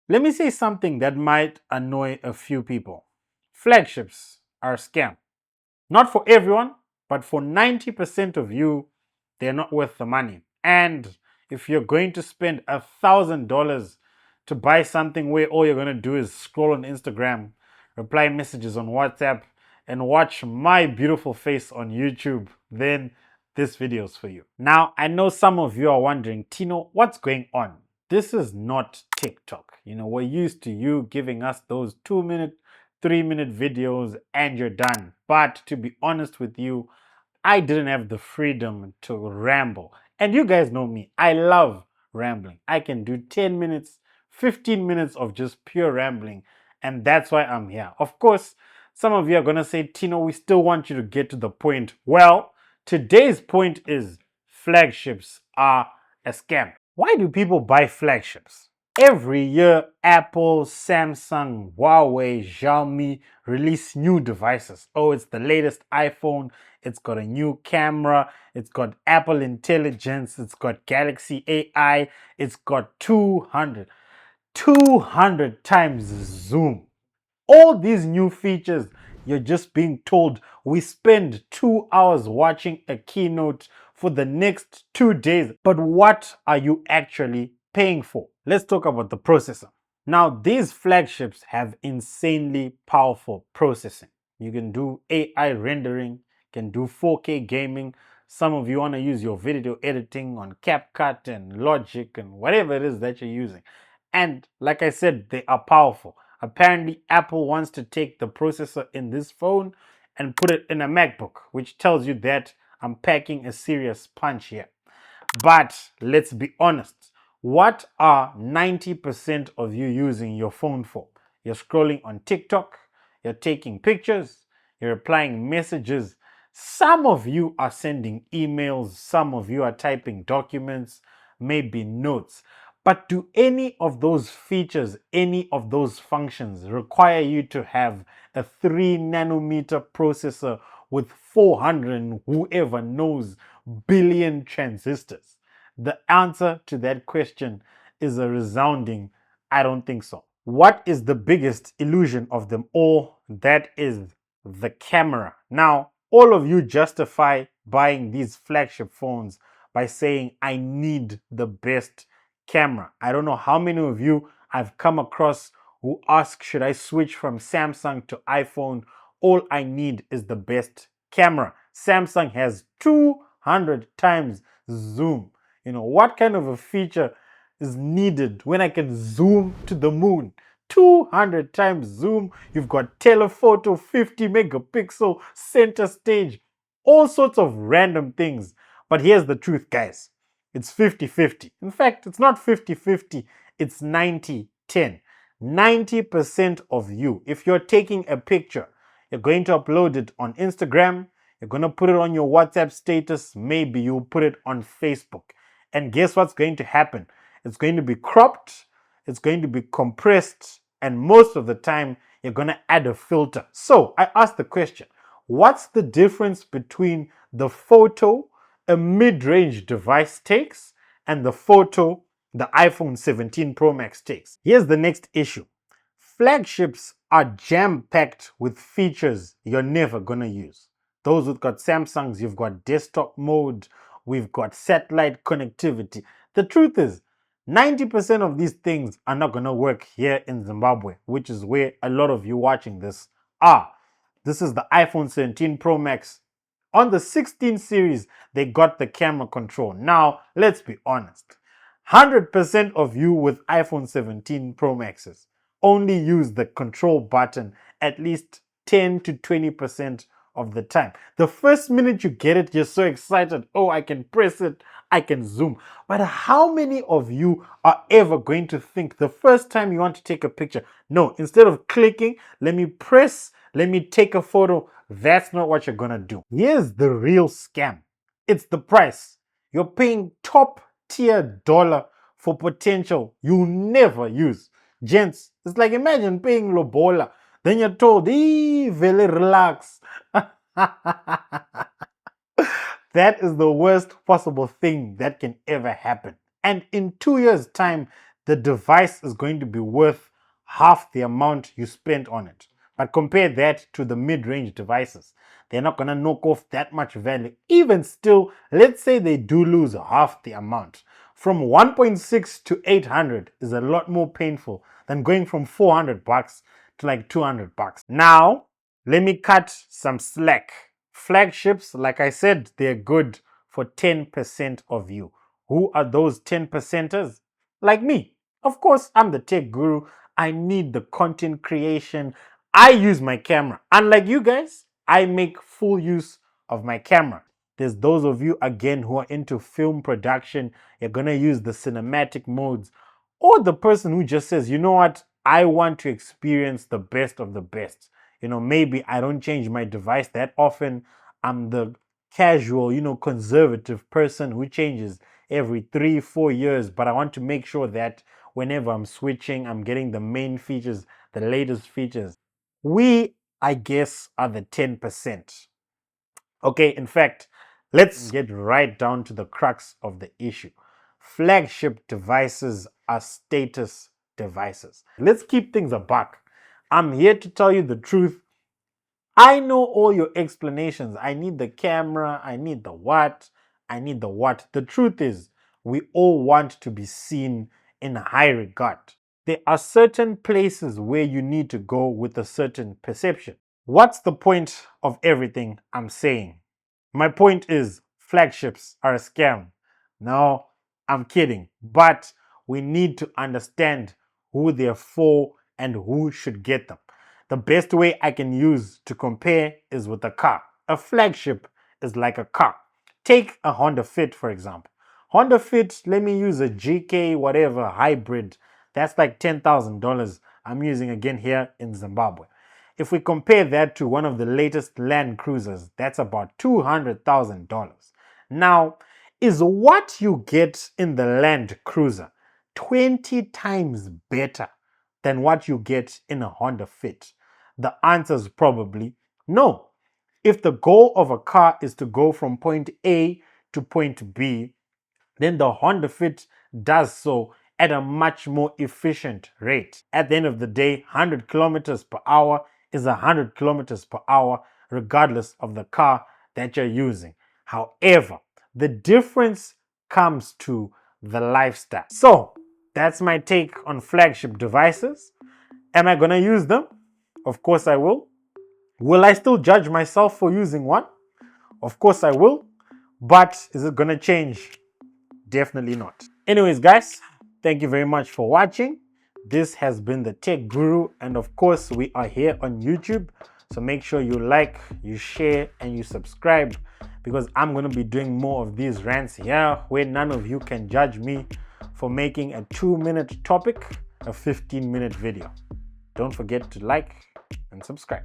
Let me say something that might annoy a few people. Flagships are a scam. Not for everyone, but for 90% of you, they're not worth the money. And if you're going to spend $1,000 to buy something where all you're going to do is scroll on Instagram, reply messages on WhatsApp, and watch my beautiful face on YouTube, then this video is for you. Now, I know some of you are wondering, Tino, what's going on? This is not TikTok. We're used to you giving us those 2 minute 3 minute videos and you're done. But to be honest with you, I didn't have the freedom to ramble. And you guys know me, I love rambling. I can do 10 minutes, 15 minutes of just pure rambling. And that's why I'm here. Of course, some of you are going to say, Tino, we still want you to get to the point. Well, today's point is flagships are a scam. Why do people buy flagships? Every year, Apple, Samsung, Huawei, Xiaomi release new devices. Oh, it's the latest iPhone. It's got a new camera. It's got Apple Intelligence. It's got Galaxy AI. It's got 200 times zoom. All these new features, you're just being told we spend 2 hours watching a keynote for the next 2 days. But what are you actually paying for? Let's talk about the processor. Now, these flagships have insanely powerful processing. You can do AI rendering, can do 4K gaming. Some of you want to use your video editing on CapCut and Logic and whatever it is that you're using. And like I said, they are powerful. Apparently, Apple wants to take the processor in this phone and put it in a MacBook, which tells you that I'm packing a serious punch here. But let's be honest. What are 90% of you using your phone for? You're scrolling on TikTok, you're taking pictures, you're replying messages. Some of you are sending emails, some of you are typing documents, maybe notes. But do any of those features, any of those functions require you to have a 3 nanometer processor with 400 and whoever knows billion transistors? The answer to that question is a resounding I don't think so. What is the biggest illusion of them all? That is the camera. Now, all of you justify buying these flagship phones by saying, I need the best camera. I don't know how many of you I've come across who ask, should I switch from Samsung to iPhone? All I need is the best camera. Samsung has 200 times zoom. What kind of a feature is needed when I can zoom to the moon? 200 times zoom. You've got telephoto, 50 megapixel, center stage, all sorts of random things. But here's the truth, guys. It's 50-50. In fact, it's not 50-50. It's 90-10. 90% of you, if you're taking a picture, you're going to upload it on Instagram, you're going to put it on your WhatsApp status, maybe you'll put it on Facebook. And guess what's going to happen? It's going to be cropped, it's going to be compressed, and most of the time, you're going to add a filter. So I asked the question, what's the difference between the photo a mid-range device takes and the photo the iPhone 17 Pro Max takes? Here's the next issue. Flagships are jam-packed with features you're never gonna use. Those who've got Samsungs, you've got desktop mode, we've got satellite connectivity. The truth is, 90% of these things are not gonna work here in Zimbabwe, which is where a lot of you watching this are. This is the iPhone 17 Pro Max. On the 16 series, they got the camera control. Now, let's be honest. 100% of you with iPhone 17 Pro Maxes only use the control button at least 10 to 20% of the time. The first minute you get it, you're so excited. Oh, I can press it, I can zoom. But how many of you are ever going to think the first time you want to take a picture, no, instead of clicking, let me press, let me take a photo? That's not what you're gonna do. Here's the real scam. It's the price. You're paying top tier dollar for potential you'll never use. Gents, it's like imagine paying lobola. Then you're told, very relax. That is the worst possible thing that can ever happen. And in 2 years' time, the device is going to be worth half the amount you spent on it. But compare that to the mid-range devices. They're not going to knock off that much value. Even still, let's say they do lose half the amount. From 1.6 to 800 is a lot more painful than going from 400 bucks to like 200 bucks. Now, let me cut some slack. Flagships, like I said, they're good for 10% of you. Who are those 10 percenters? Like me. Of course, I'm the tech guru. I need the content creation. I use my camera. Unlike you guys, I make full use of my camera. There's those of you, again, who are into film production. You're going to use the cinematic modes. Or the person who just says, you know what? I want to experience the best of the best. Maybe I don't change my device that often. I'm the casual, conservative person who changes every 3-4 years, but I want to make sure that whenever I'm switching, I'm getting the main features, the latest features. We, I guess, are the 10%. Okay, in fact, let's get right down to the crux of the issue. Flagship devices are status devices. Let's keep things a buck. I'm here to tell you the truth. I know all your explanations. I need the camera, I need the what, I need the what. The truth is, we all want to be seen in high regard. There are certain places where you need to go with a certain perception. What's the point of everything I'm saying? My point is, flagships are a scam. No, I'm kidding. But we need to understand who they're for and who should get them. The best way I can use to compare is with a car. A flagship is like a car. Take a Honda Fit, for example. Honda Fit, let me use a GK whatever hybrid. That's like $10,000 I'm using again here in Zimbabwe. If we compare that to one of the latest Land Cruisers, that's about $200,000. Now, is what you get in the Land Cruiser 20 times better than what you get in a Honda Fit? The answer is probably no. If the goal of a car is to go from point A to point B, then the Honda Fit does so at a much more efficient rate. At the end of the day, 100 kilometers per hour is 100 kilometers per hour regardless of the car that you're using. However, the difference comes to the lifestyle. So that's my take on flagship devices. Am I going to use them? Of course I will. Will I still judge myself for using one? Of course I will. But is it going to change? Definitely not. Anyways, guys, thank you very much for watching. This has been the Tech Guru, and of course, we are here on YouTube. So make sure you like, you share, and you subscribe, because I'm going to be doing more of these rants here where none of you can judge me for making a 2-minute topic a 15-minute video. Don't forget to like and subscribe.